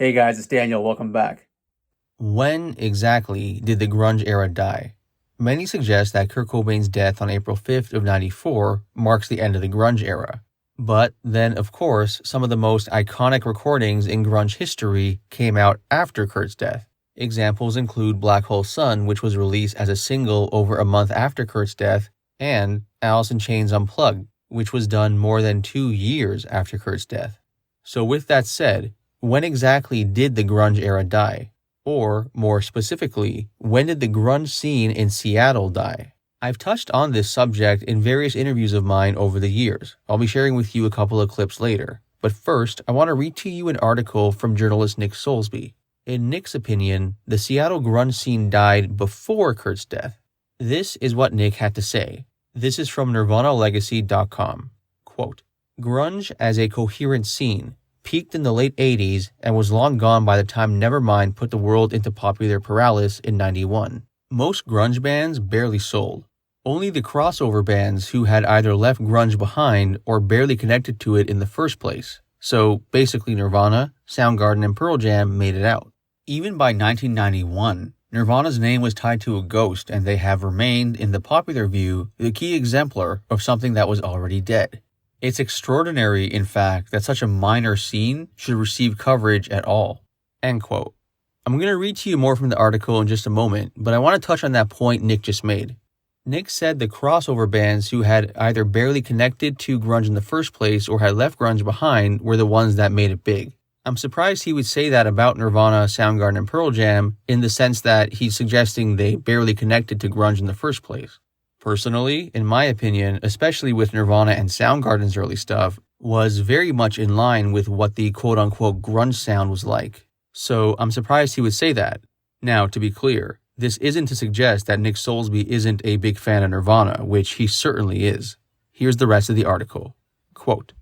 Hey guys, it's Daniel. Welcome back. When exactly did the grunge era die? Many suggest that Kurt Cobain's death on April 5th of 94 marks the end of the grunge era. But then, of course, some of the most iconic recordings in grunge history came out after Kurt's death. Examples include Black Hole Sun, which was released as a single over a month after Kurt's death, and Alice in Chains Unplugged, which was done more than 2 years after Kurt's death. So with that said, when exactly did the grunge era die? Or, more specifically, when did the grunge scene in Seattle die? I've touched on this subject in various interviews of mine over the years. I'll be sharing with you a couple of clips later. But first, I want to read to you an article from journalist Nick Soulsby. In Nick's opinion, the Seattle grunge scene died before Kurt's death. This is what Nick had to say. This is from NirvanaLegacy.com. Quote, "Grunge as a coherent scene peaked in the late 80s and was long gone by the time Nevermind put the world into popular paralysis in 91. Most grunge bands barely sold. Only the crossover bands who had either left grunge behind or barely connected to it in the first place. So basically Nirvana, Soundgarden, and Pearl Jam made it out. Even by 1991, Nirvana's name was tied to a ghost, and they have remained, in the popular view, the key exemplar of something that was already dead. It's extraordinary, in fact, that such a minor scene should receive coverage at all." End quote. I'm going to read to you more from the article in just a moment, but I want to touch on that point Nick just made. Nick said the crossover bands who had either barely connected to grunge in the first place or had left grunge behind were the ones that made it big. I'm surprised he would say that about Nirvana, Soundgarden, and Pearl Jam, in the sense that he's suggesting they barely connected to grunge in the first place. Personally, in my opinion, especially with Nirvana and Soundgarden's early stuff, was very much in line with what the quote-unquote grunge sound was like. So I'm surprised he would say that. Now, to be clear, this isn't to suggest that Nick Soulsby isn't a big fan of Nirvana, which he certainly is. Here's the rest of the article. Quote,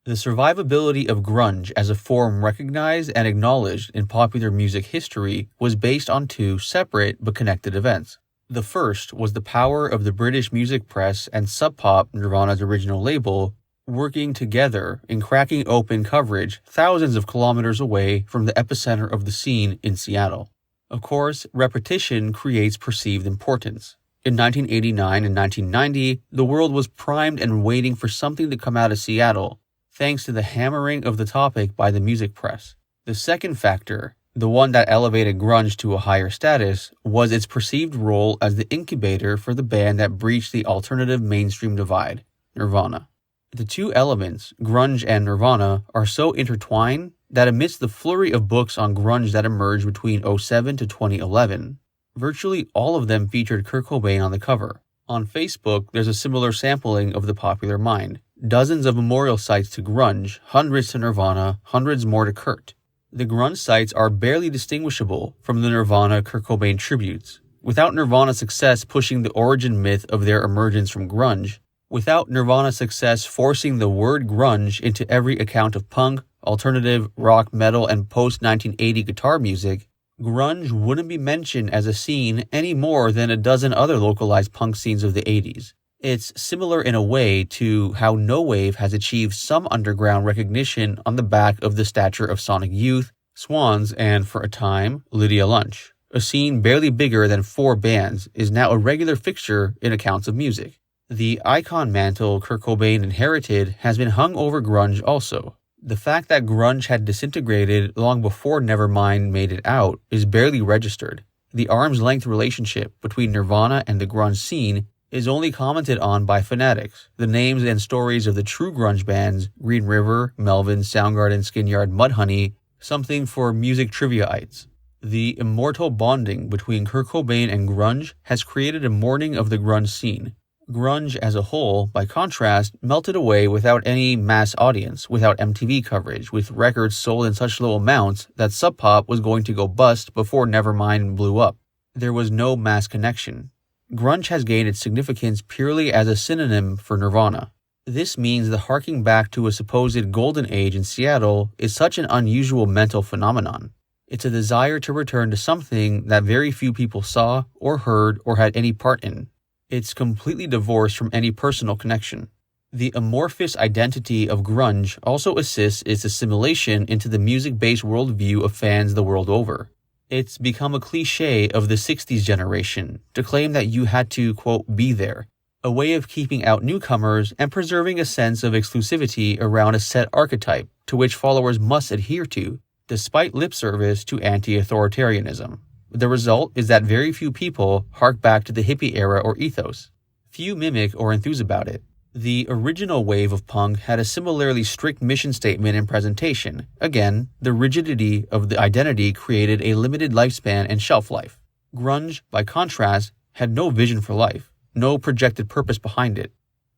"The survivability of grunge as a form recognized and acknowledged in popular music history was based on two separate but connected events. The first was the power of the British music press and Sub Pop, Nirvana's original label, working together in cracking open coverage thousands of kilometers away from the epicenter of the scene in Seattle. Of course, repetition creates perceived importance. In 1989 and 1990, the world was primed and waiting for something to come out of Seattle, thanks to the hammering of the topic by the music press. The second factor, the one that elevated grunge to a higher status, was its perceived role as the incubator for the band that breached the alternative mainstream divide, Nirvana. The two elements, grunge and Nirvana, are so intertwined that amidst the flurry of books on grunge that emerged between 2007 to 2011, virtually all of them featured Kurt Cobain on the cover. On Facebook, there's a similar sampling of the popular mind. Dozens of memorial sites to grunge, hundreds to Nirvana, hundreds more to Kurt. The grunge sites are barely distinguishable from the Nirvana Kurt Cobain tributes. Without Nirvana's success pushing the origin myth of their emergence from grunge, without Nirvana's success forcing the word grunge into every account of punk, alternative, rock, metal, and post-1980 guitar music, grunge wouldn't be mentioned as a scene any more than a dozen other localized punk scenes of the 80s. It's similar in a way to how No Wave has achieved some underground recognition on the back of the stature of Sonic Youth, Swans, and, for a time, Lydia Lunch. A scene barely bigger than 4 bands is now a regular fixture in accounts of music. The icon mantle Kurt Cobain inherited has been hung over grunge also. The fact that grunge had disintegrated long before Nevermind made it out is barely registered. The arm's-length relationship between Nirvana and the grunge scene is only commented on by fanatics. The names and stories of the true grunge bands, Green River, Melvin, Soundgarden, Skinyard, Mudhoney, something for music trivia-ites. The immortal bonding between Kurt Cobain and grunge has created a mourning of the grunge scene. Grunge as a whole, by contrast, melted away without any mass audience, without MTV coverage, with records sold in such low amounts that Sub Pop was going to go bust before Nevermind blew up. There was no mass connection. Grunge has gained its significance purely as a synonym for Nirvana. This means the harking back to a supposed golden age in Seattle is such an unusual mental phenomenon. It's a desire to return to something that very few people saw or heard or had any part in. It's completely divorced from any personal connection. The amorphous identity of grunge also assists its assimilation into the music-based worldview of fans the world over. It's become a cliche of the 60s generation to claim that you had to, quote, be there, a way of keeping out newcomers and preserving a sense of exclusivity around a set archetype to which followers must adhere to, despite lip service to anti-authoritarianism. The result is that very few people hark back to the hippie era or ethos. Few mimic or enthuse about it. The original wave of punk had a similarly strict mission statement and presentation. Again, the rigidity of the identity created a limited lifespan and shelf life. Grunge, by contrast, had no vision for life, no projected purpose behind it.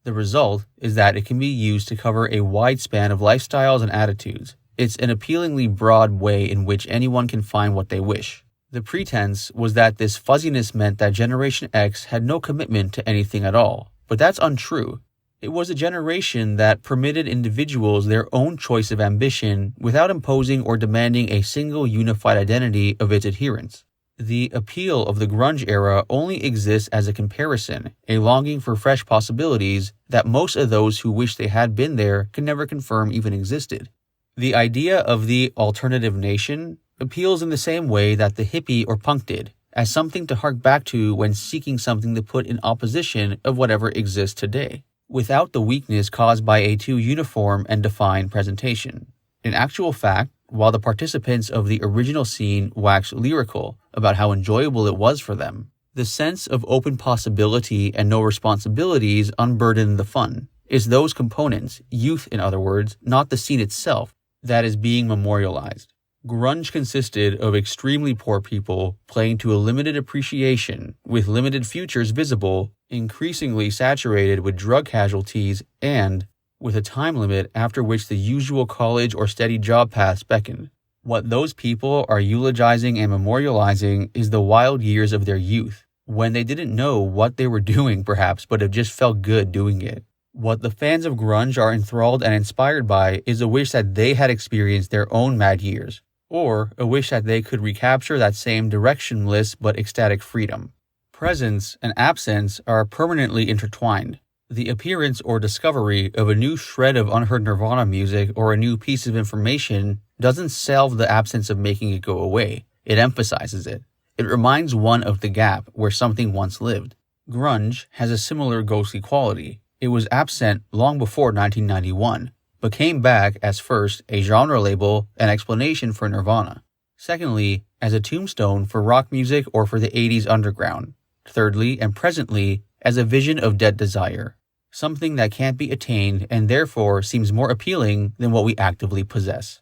The result is that it can be used to cover a wide span of lifestyles and attitudes. It's an appealingly broad way in which anyone can find what they wish. The pretense was that this fuzziness meant that Generation X had no commitment to anything at all, but that's untrue. It was a generation that permitted individuals their own choice of ambition without imposing or demanding a single unified identity of its adherents. The appeal of the grunge era only exists as a comparison, a longing for fresh possibilities that most of those who wish they had been there can never confirm even existed. The idea of the alternative nation appeals in the same way that the hippie or punk did, as something to hark back to when seeking something to put in opposition of whatever exists today, without the weakness caused by a too uniform and defined presentation. In actual fact, while the participants of the original scene waxed lyrical about how enjoyable it was for them, the sense of open possibility and no responsibilities unburdened the fun. It's those components, youth in other words, not the scene itself, that is being memorialized. Grunge consisted of extremely poor people playing to a limited appreciation, with limited futures visible, increasingly saturated with drug casualties, and with a time limit after which the usual college or steady job paths beckoned. What those people are eulogizing and memorializing is the wild years of their youth, when they didn't know what they were doing perhaps, but have just felt good doing it. What the fans of grunge are enthralled and inspired by is a wish that they had experienced their own mad years, or a wish that they could recapture that same directionless but ecstatic freedom. Presence and absence are permanently intertwined. The appearance or discovery of a new shred of unheard Nirvana music or a new piece of information doesn't salve the absence of making it go away. It emphasizes it. It reminds one of the gap where something once lived. Grunge has a similar ghostly quality. It was absent long before 1991, but came back as first a genre label and explanation for Nirvana. Secondly, as a tombstone for rock music or for the 80s underground. Thirdly, and presently, as a vision of dead desire. Something that can't be attained and therefore seems more appealing than what we actively possess.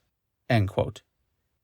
End quote.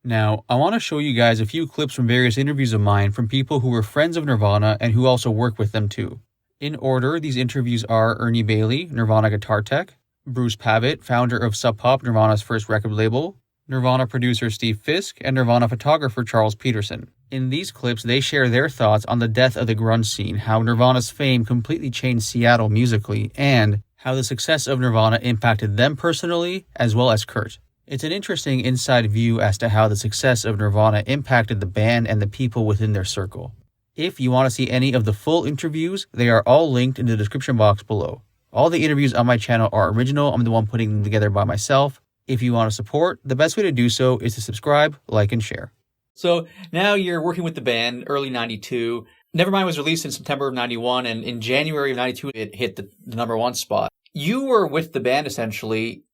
Now, I want to show you guys a few clips from various interviews of mine from people who were friends of Nirvana and who also work with them too. In order, these interviews are Ernie Bailey, Nirvana guitar tech, Bruce Pavitt, founder of Sub Pop, Nirvana's first record label, Nirvana producer Steve Fisk, and Nirvana photographer Charles Peterson. In these clips, they share their thoughts on the death of the grunge scene, how Nirvana's fame completely changed Seattle musically, and how the success of Nirvana impacted them personally as well as Kurt. It's an interesting inside view as to how the success of Nirvana impacted the band and the people within their circle. If you want to see any of the full interviews, they are all linked in the description box below. All the interviews on my channel are original. I'm the one putting them together by myself. If you want to support, the best way to do so is to subscribe, like, and share. So now you're working with the band, early 92. Nevermind was released in September of 91, and in January of 92, it hit the number one spot. You were with the band, essentially,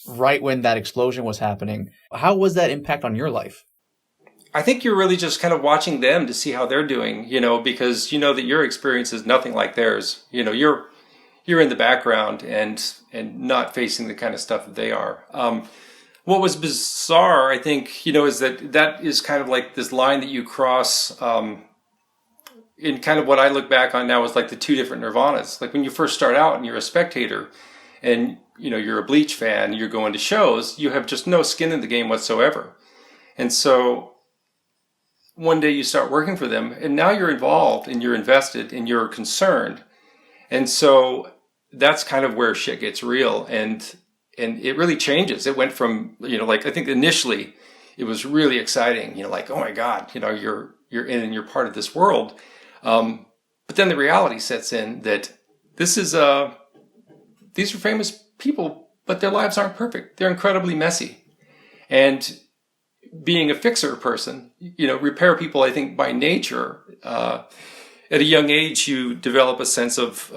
right when that explosion was happening. How was that impact on your life? I think you're really just kind of watching them to see how they're doing, because you know that your experience is nothing like theirs. You're in the background and not facing the kind of stuff that they are. What was bizarre, I think, is that is kind of like this line that you cross in kind of what I look back on now is like the two different Nirvanas. Like when you first start out and you're a spectator and, you're a Bleach fan, you're going to shows, you have just no skin in the game whatsoever. And so one day you start working for them and now you're involved and you're invested and you're concerned. And so that's kind of where shit gets real and it really changes. It went from, I think initially it was really exciting, like, oh my God, you're in and you're part of this world. But then the reality sets in that this is these are famous people, but their lives aren't perfect. They're incredibly messy. And being a fixer person, repair people, I think by nature, at a young age, you develop a sense of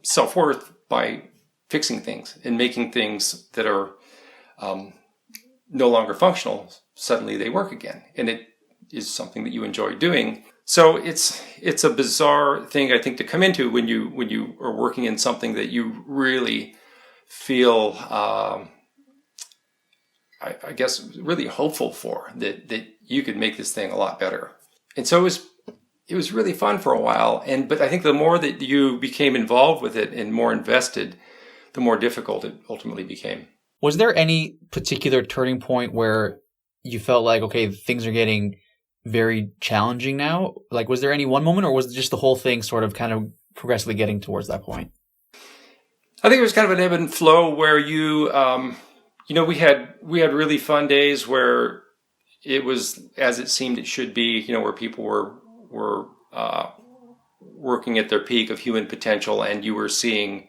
self-worth by fixing things and making things that are no longer functional. Suddenly they work again. And it is something that you enjoy doing. So it's a bizarre thing, I think, to come into when you are working in something that you really feel, I guess, really hopeful for, that you could make this thing a lot better. And so it was really fun for a while. But I think the more that you became involved with it and more invested, the more difficult it ultimately became. Was there any particular turning point where you felt like, okay, things are getting very challenging now? Like, was there any one moment, or was it just the whole thing sort of kind of progressively getting towards that point? I think it was kind of an ebb and flow where we had really fun days where it was as it seemed it should be, where people were working at their peak of human potential, and you were seeing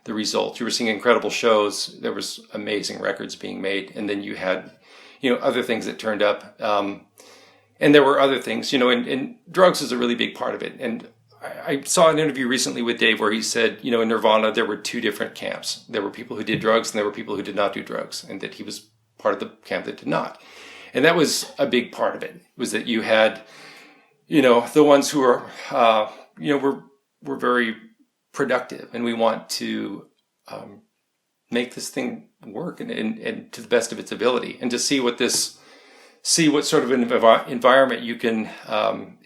the results. You were seeing incredible shows. There was amazing records being made, and then you had, other things that turned up. And there were other things, and drugs is a really big part of it. And I saw an interview recently with Dave where he said, in Nirvana, there were two different camps. There were people who did drugs and there were people who did not do drugs, and that he was part of the camp that did not. And that was a big part of it, was that you had, the ones who were, were very productive, and we want to make this thing work and to the best of its ability, and to see what sort of an environment you can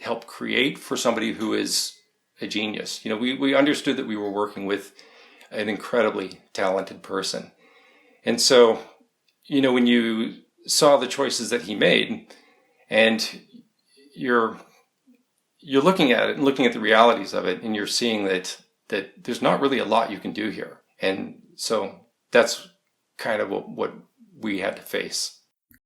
help create for somebody who is a genius. We understood that we were working with an incredibly talented person. And so, when you saw the choices that he made, and you're looking at it and looking at the realities of it, and you're seeing that there's not really a lot you can do here. And so that's kind of what we had to face.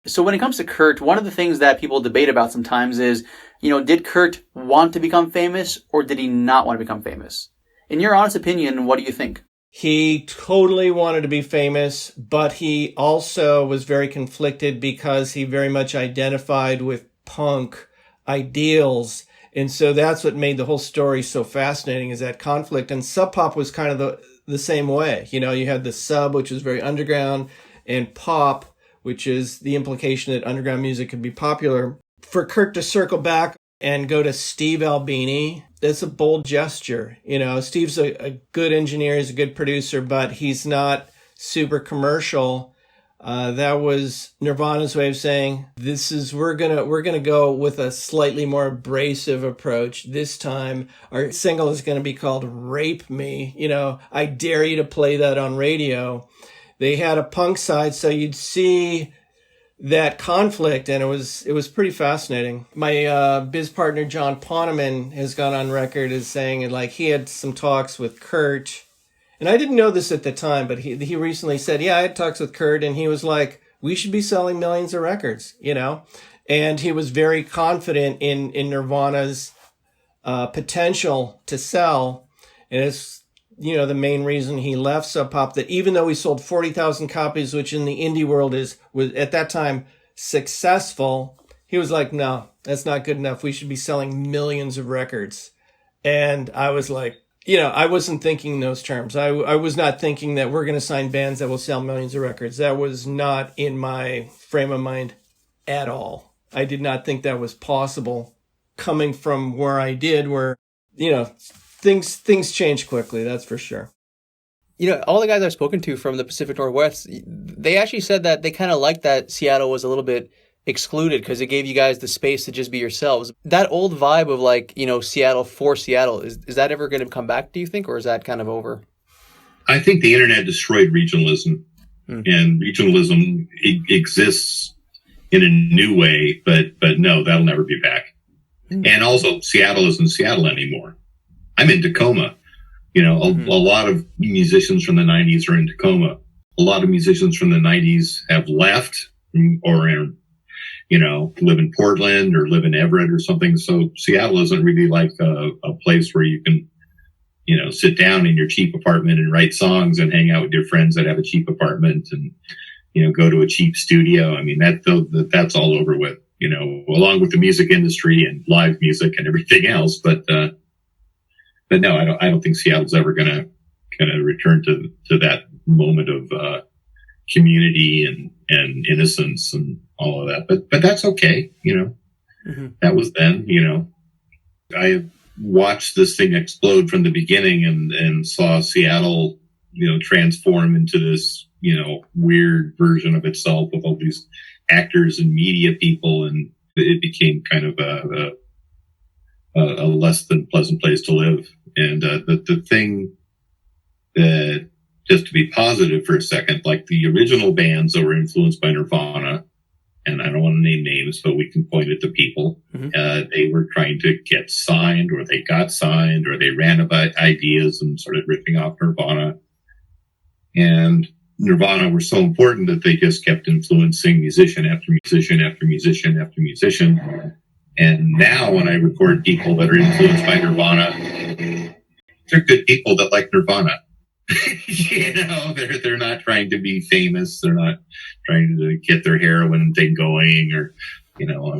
So when it comes to Kurt, one of the things that people debate about sometimes is, did Kurt want to become famous, or did he not want to become famous? In your honest opinion, what do you think? He totally wanted to be famous, but he also was very conflicted because he very much identified with punk ideals. And so that's what made the whole story so fascinating, is that conflict. And Sub Pop was kind of the same way. You had the sub, which was very underground, and pop, which is the implication that underground music could be popular. For Kurt to circle back and go to Steve Albini, that's a bold gesture. Steve's a good engineer, he's a good producer, but he's not super commercial. That was Nirvana's way of saying, we're gonna go with a slightly more abrasive approach. This time, our single is gonna be called Rape Me. I dare you to play that on radio. They had a punk side, so you'd see that conflict, and it was pretty fascinating. My biz partner John Poneman has gone on record as saying, like, he had some talks with Kurt, and I didn't know this at the time, but he recently said, yeah, I had talks with Kurt, and he was like, we should be selling millions of records, and he was very confident in Nirvana's potential to sell, and it's the main reason he left Sub Pop, that even though he sold 40,000 copies, which in the indie world was at that time successful, he was like, no, that's not good enough. We should be selling millions of records. And I was like, I wasn't thinking in those terms. I was not thinking that we're going to sign bands that will sell millions of records. That was not in my frame of mind at all. I did not think that was possible coming from where I did, where, things change quickly, that's for sure. All the guys I've spoken to from the Pacific Northwest, they actually said that they kind of liked that Seattle was a little bit excluded because it gave you guys the space to just be yourselves. That old vibe of Seattle for Seattle, is that ever going to come back, do you think, or is that kind of over? I think the internet destroyed regionalism, and regionalism exists in a new way, but no, that'll never be back. And also, Seattle isn't Seattle anymore. I'm in Tacoma. A lot of musicians from the 90s are in Tacoma. A lot of musicians from the 90s have left or live in Portland or live in Everett or something. So Seattle isn't really like a place where you can, sit down in your cheap apartment and write songs and hang out with your friends that have a cheap apartment and, go to a cheap studio. I mean, that's all over with, along with the music industry and live music and everything else. But no, I don't think Seattle's ever going to kind of return to that moment of, community and innocence and all of that. But that's okay. That was then, I watched this thing explode from the beginning and saw Seattle, transform into this, weird version of itself with all these actors and media people. And it became kind of a less than pleasant place to live. And the thing that, just to be positive for a second, like the original bands that were influenced by Nirvana, and I don't want to name names, but we can point at the people. They were trying to get signed, or they got signed, or they ran about ideas and started ripping off Nirvana. And Nirvana were so important that they just kept influencing musician after musician after musician after musician. And now when I record people that are influenced by Nirvana, they're good people that like Nirvana. They're not trying to be famous. They're not trying to get their heroin thing going, or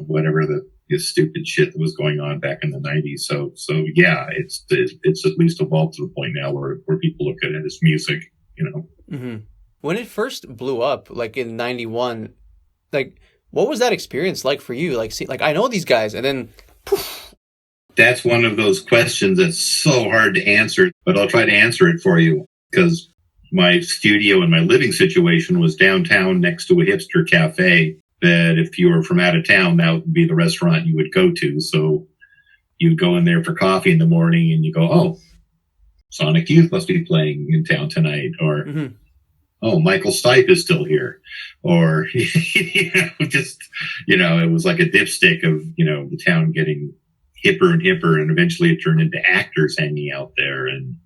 whatever the stupid shit that was going on back in the 90s. So yeah, it's at least evolved to the point now where people look at it as music. When it first blew up, like in '91, like what was that experience like for you? Like, I know these guys, and then poof. That's one of those questions that's so hard to answer, but I'll try to answer it for you. Because my studio and my living situation was downtown next to a hipster cafe that if you were from out of town, that would be the restaurant you would go to. So you'd go in there for coffee in the morning and you go, oh, Sonic Youth must be playing in town tonight. Or, oh, Michael Stipe is still here. Or, it was like a dipstick of, the town getting hipper and hipper. And eventually it turned into actors hanging out there and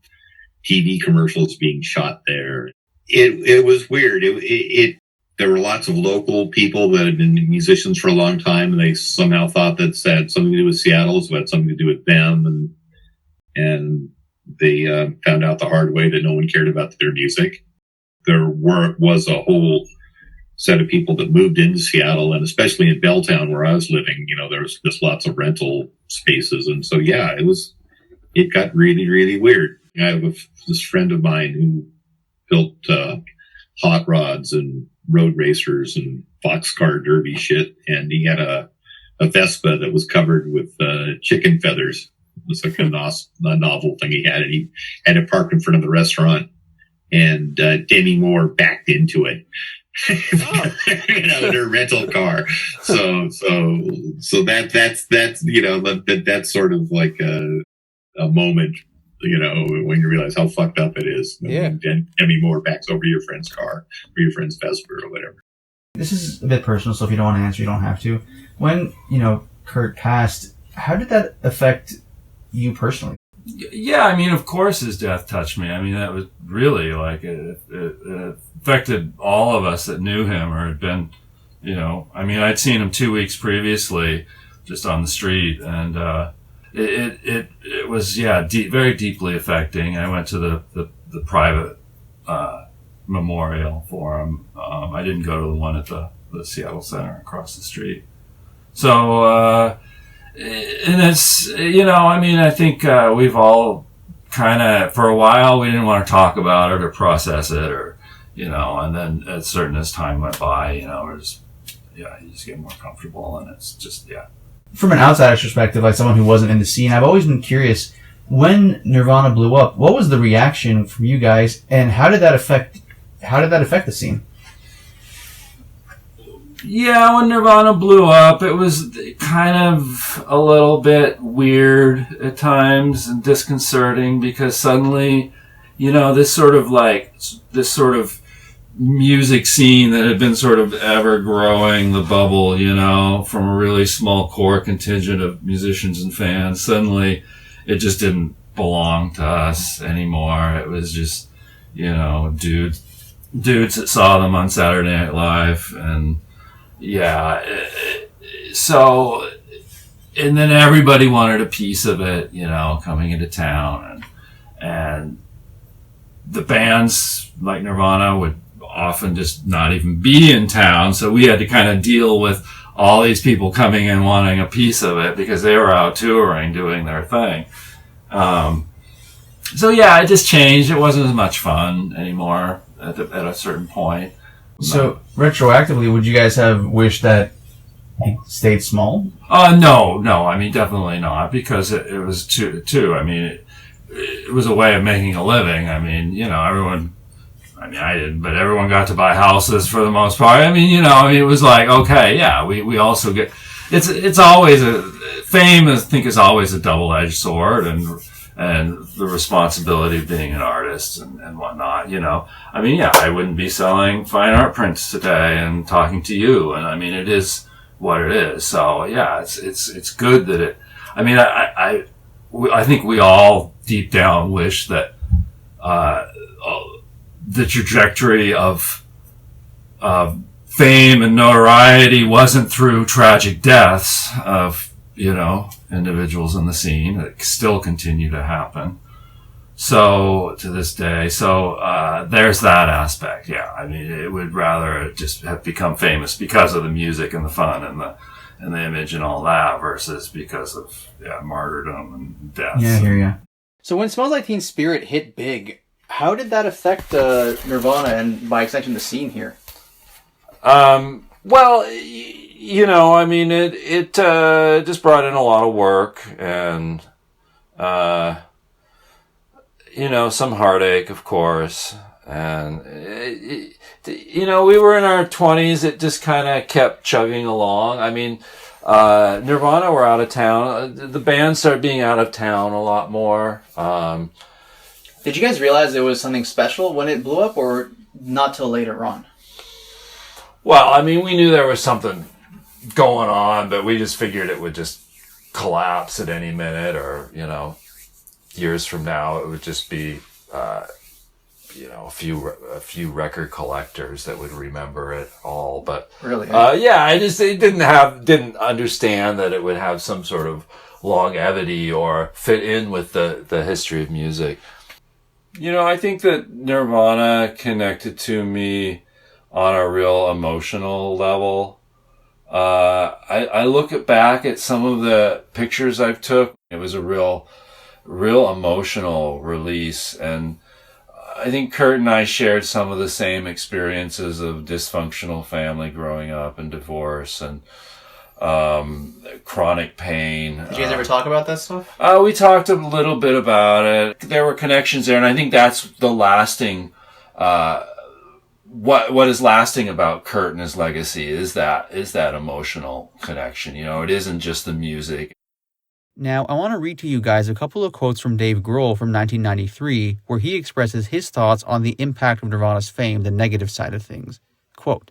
TV commercials being shot there. It was weird. There were lots of local people that had been musicians for a long time, and they somehow thought that had something to do with Seattle, so it had something to do with them, and they found out the hard way that no one cared about their music. There was a whole set of people that moved into Seattle, and especially in Belltown where I was living, there was just lots of rental spaces, and so yeah, it got really, really weird. I have this friend of mine who built hot rods and road racers and boxcar derby shit, and he had a Vespa that was covered with chicken feathers. It was like a novel thing he had, and he had it parked in front of the restaurant, and Demi Moore backed into it. In her rental car. So that's sort of like a moment, when you realize how fucked up it is. Yeah. Demi Moore backs over your friend's car or your friend's Vespa or whatever. This is a bit personal, so if you don't want to answer, you don't have to. When, Kurt passed, how did that affect you personally? Yeah, I mean, of course his death touched me. I mean, that was really like, it affected all of us that knew him or had been, I'd seen him 2 weeks previously just on the street, and it was, very deeply affecting. I went to the private memorial for him. I didn't go to the one at the Seattle Center across the street. So, and it's, I think we've all kind of, for a while, we didn't want to talk about it or process it, or, and then as time went by, you just get more comfortable, and it's just, From an outsider's perspective, like someone who wasn't in the scene, I've always been curious, when Nirvana blew up, what was the reaction from you guys, and how did that affect the scene? Yeah, when Nirvana blew up, it was kind of a little bit weird at times and disconcerting, because suddenly, this sort of music scene that had been sort of ever growing, the bubble, from a really small core contingent of musicians and fans, suddenly it just didn't belong to us anymore. It was just, dudes that saw them on Saturday Night Live, and so, and then everybody wanted a piece of it, coming into town, And the bands like Nirvana would often just not even be in town, so we had to kind of deal with all these people coming in wanting a piece of it because they were out touring, doing their thing. So yeah, it just changed. It wasn't as much fun anymore at a certain point. So retroactively, would you guys have wished that it stayed small? No. I mean, definitely not, because it was too. I mean, it was a way of making a living. I mean, everyone. I mean, I didn't, but everyone got to buy houses for the most part. I mean, it was like, okay, yeah, we also get. It's always fame. I think is always a double-edged sword, and the responsibility of being an artist and whatnot, I mean, yeah, I wouldn't be selling fine art prints today and talking to you. And I mean, it is what it is. So yeah, it's good that it, I mean, I think we all deep down wish that, the trajectory of fame and notoriety wasn't through tragic deaths of, individuals in the scene that still continue to happen. So to this day, there's that aspect. Yeah. I mean, it would rather just have become famous because of the music and the fun and the image and all that versus because of martyrdom and death. Yeah, I hear ya. So when Smells Like Teen Spirit hit big, how did that affect Nirvana and by extension the scene here? Well, I mean, it just brought in a lot of work and, some heartache, of course. And, we were in our 20s. It just kind of kept chugging along. I mean, Nirvana were out of town. The band started being out of town a lot more. Did you guys realize there was something special when it blew up, or not till later on? Well, I mean, we knew there was something going on, but we just figured it would just collapse at any minute, or, years from now, it would just be, a few record collectors that would remember it all. But really, I just didn't understand that it would have some sort of longevity or fit in with the history of music. I think that Nirvana connected to me on a real emotional level. I look back at some of the pictures I've took. It was a real emotional release. And I think Kurt and I shared some of the same experiences of dysfunctional family growing up and divorce and chronic pain. Did you guys ever talk about that stuff? We talked a little bit about it. There were connections there, and I think that's the lasting, what is lasting about Kurt and his legacy is that emotional connection. It isn't just the music. Now, I want to read to you guys a couple of quotes from Dave Grohl from 1993, where he expresses his thoughts on the impact of Nirvana's fame, the negative side of things. Quote,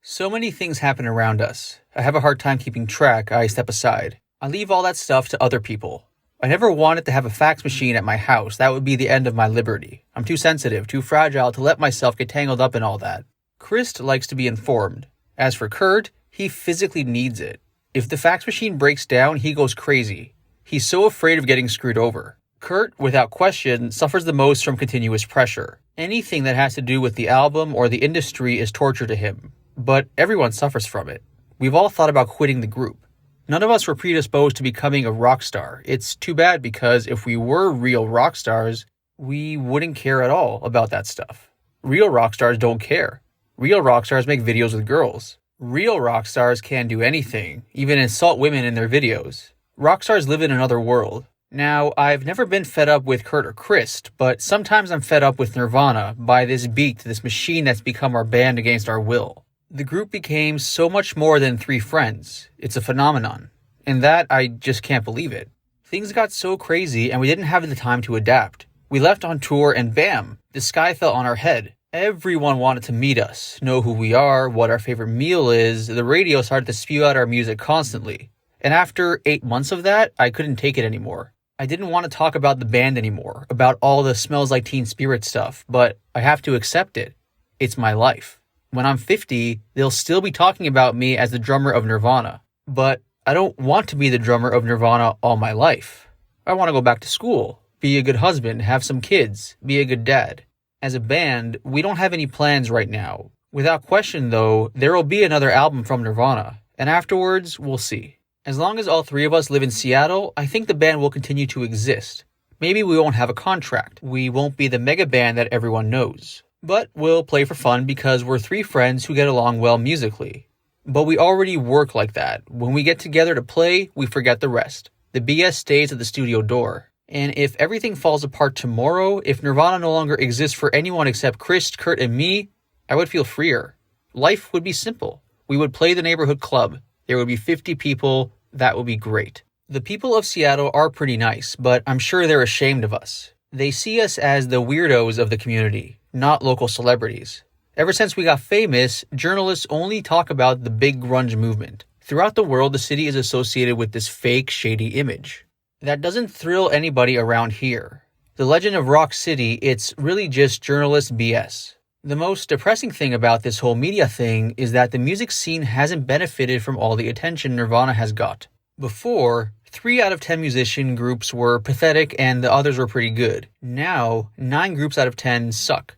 "So many things happen around us. I have a hard time keeping track. I step aside. I leave all that stuff to other people. I never wanted to have a fax machine at my house. That would be the end of my liberty. I'm too sensitive, too fragile to let myself get tangled up in all that. Chris likes to be informed. As for Kurt, he physically needs it. If the fax machine breaks down, he goes crazy. He's so afraid of getting screwed over. Kurt, without question, suffers the most from continuous pressure. Anything that has to do with the album or the industry is torture to him. But everyone suffers from it. We've all thought about quitting the group. None of us were predisposed to becoming a rock star. It's too bad because if we were real rock stars, we wouldn't care at all about that stuff. Real rock stars don't care. Real rock stars make videos with girls. Real rock stars can't do anything, even insult women in their videos. Rock stars live in another world. Now, I've never been fed up with Kurt or Chris, but sometimes I'm fed up with Nirvana by this beat, this machine that's become our band against our will. The group became so much more than three friends. It's a phenomenon. And that, I just can't believe it. Things got so crazy and we didn't have the time to adapt. We left on tour and bam, the sky fell on our head. Everyone wanted to meet us, know who we are, what our favorite meal is. The radio started to spew out our music constantly. And after 8 months of that, I couldn't take it anymore. I didn't want to talk about the band anymore, about all the Smells Like Teen Spirit stuff, but I have to accept it. It's my life. When I'm 50, they'll still be talking about me as the drummer of Nirvana. But I don't want to be the drummer of Nirvana all my life. I want to go back to school, be a good husband, have some kids, be a good dad. As a band, we don't have any plans right now. Without question, though, there will be another album from Nirvana, and afterwards, we'll see. As long as all three of us live in Seattle, I think the band will continue to exist. Maybe we won't have a contract. We won't be the mega band that everyone knows. But we'll play for fun because we're three friends who get along well musically. But we already work like that. When we get together to play, we forget the rest. The BS stays at the studio door. And if everything falls apart tomorrow, if Nirvana no longer exists for anyone except Chris, Kurt, and me, I would feel freer. Life would be simple. We would play the neighborhood club. There would be 50 people. That would be great. The people of Seattle are pretty nice, but I'm sure they're ashamed of us. They see us as the weirdos of the community, not local celebrities. Ever since we got famous, journalists only talk about the big grunge movement. Throughout the world, the city is associated with this fake, shady image. That doesn't thrill anybody around here. The legend of Rock City, it's really just journalist BS. The most depressing thing about this whole media thing is that the music scene hasn't benefited from all the attention Nirvana has got. Before, 3 out of 10 musician groups were pathetic and the others were pretty good. Now, 9 groups out of 10 suck.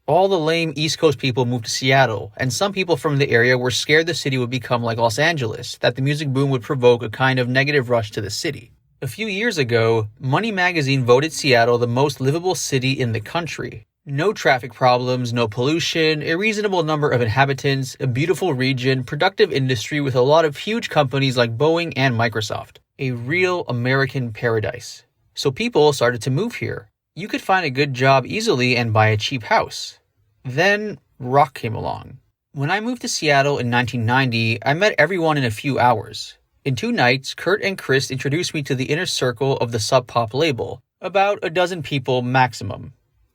All the lame East Coast people moved to Seattle, and some people from the area were scared the city would become like Los Angeles, that the music boom would provoke a kind of negative rush to the city. A few years ago, Money Magazine voted Seattle the most livable city in the country. No traffic problems, no pollution, a reasonable number of inhabitants, a beautiful region, productive industry with a lot of huge companies like Boeing and Microsoft. A real American paradise. So people started to move here. You could find a good job easily and buy a cheap house. Then, rock came along. When I moved to Seattle in 1990, I met everyone in a few hours. In 2 nights, Kurt and Chris introduced me to the inner circle of the Sub Pop label, about a dozen people maximum.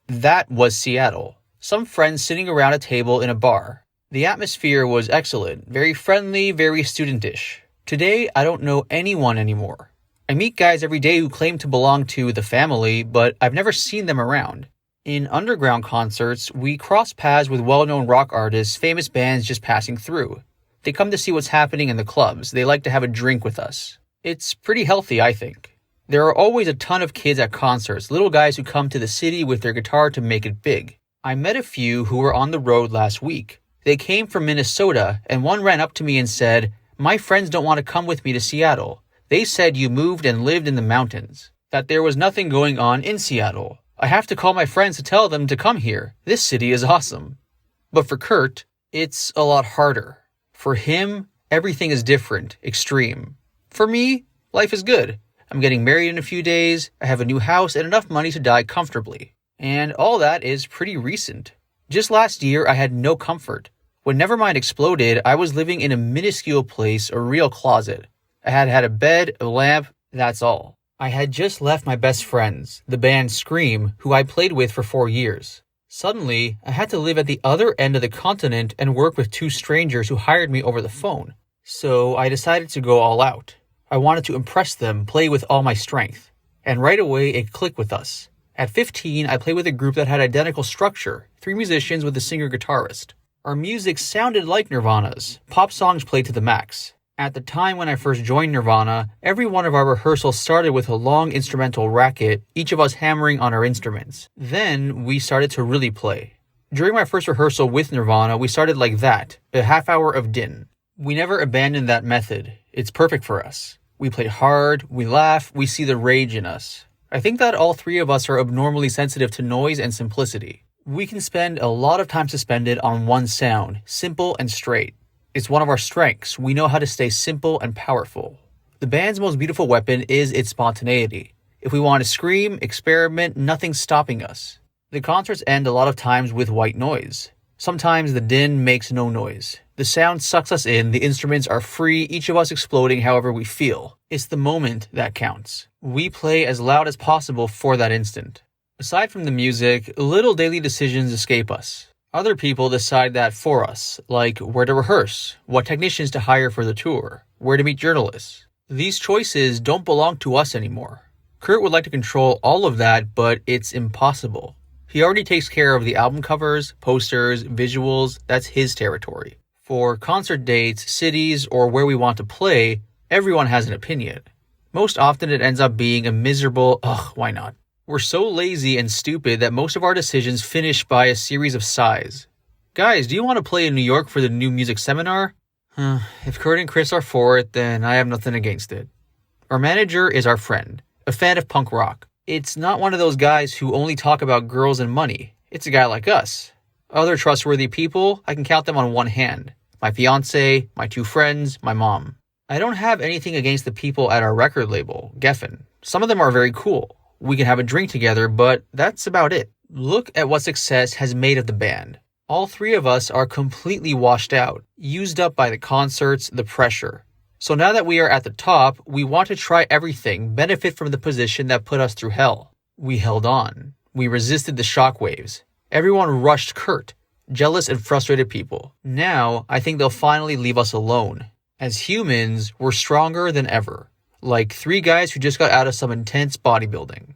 That was Seattle. Some friends sitting around a table in a bar. The atmosphere was excellent, very friendly, very studentish. Today, I don't know anyone anymore. I meet guys every day who claim to belong to the family, but I've never seen them around. In underground concerts, we cross paths with well-known rock artists, famous bands just passing through. They come to see what's happening in the clubs. They like to have a drink with us. It's pretty healthy, I think. There are always a ton of kids at concerts, little guys who come to the city with their guitar to make it big. I met a few who were on the road last week. They came from Minnesota, and one ran up to me and said, "My friends don't want to come with me to Seattle. They said you moved and lived in the mountains, that there was nothing going on in Seattle. I have to call my friends to tell them to come here. This city is awesome." But for Kurt, it's a lot harder. For him, everything is different, extreme. For me, life is good. I'm getting married in a few days, I have a new house and enough money to die comfortably. And all that is pretty recent. Just last year, I had no comfort. When Nevermind exploded, I was living in a minuscule place, a real closet. I had a bed, a lamp, that's all. I had just left my best friends, the band Scream, who I played with for 4 years. Suddenly, I had to live at the other end of the continent and work with 2 strangers who hired me over the phone. So I decided to go all out. I wanted to impress them, play with all my strength. And right away, it clicked with us. At 15, I played with a group that had identical structure, 3 musicians with a singer-guitarist. Our music sounded like Nirvana's, pop songs played to the max. At the time when I first joined Nirvana, every one of our rehearsals started with a long instrumental racket, each of us hammering on our instruments. Then, we started to really play. During my first rehearsal with Nirvana, we started like that, a half hour of din. We never abandoned that method. It's perfect for us. We play hard, we laugh, we see the rage in us. I think that all 3 of us are abnormally sensitive to noise and simplicity. We can spend a lot of time suspended on one sound, simple and straight. It's one of our strengths. We know how to stay simple and powerful. The band's most beautiful weapon is its spontaneity. If we want to scream, experiment, nothing's stopping us. The concerts end a lot of times with white noise. Sometimes the din makes no noise. The sound sucks us in, the instruments are free, each of us exploding however we feel. It's the moment that counts. We play as loud as possible for that instant. Aside from the music, little daily decisions escape us. Other people decide that for us, like where to rehearse, what technicians to hire for the tour, where to meet journalists. These choices don't belong to us anymore. Kurt would like to control all of that, but it's impossible. He already takes care of the album covers, posters, visuals, that's his territory. For concert dates, cities, or where we want to play, everyone has an opinion. Most often it ends up being a miserable, why not? We're so lazy and stupid that most of our decisions finish by a series of sighs. Guys, do you want to play in New York for the new music seminar? If Kurt and Chris are for it, then I have nothing against it. Our manager is our friend, a fan of punk rock. It's not one of those guys who only talk about girls and money. It's a guy like us. Other trustworthy people, I can count them on one hand. My fiance, my 2 friends, my mom. I don't have anything against the people at our record label, Geffen. Some of them are very cool. We can have a drink together, but that's about it. Look at what success has made of the band. All 3 of us are completely washed out, used up by the concerts, the pressure. So now that we are at the top, we want to try everything, benefit from the position that put us through hell. We held on. We resisted the shockwaves. Everyone rushed Kurt. Jealous and frustrated people. Now, I think they'll finally leave us alone. As humans, we're stronger than ever. Like 3 guys who just got out of some intense bodybuilding.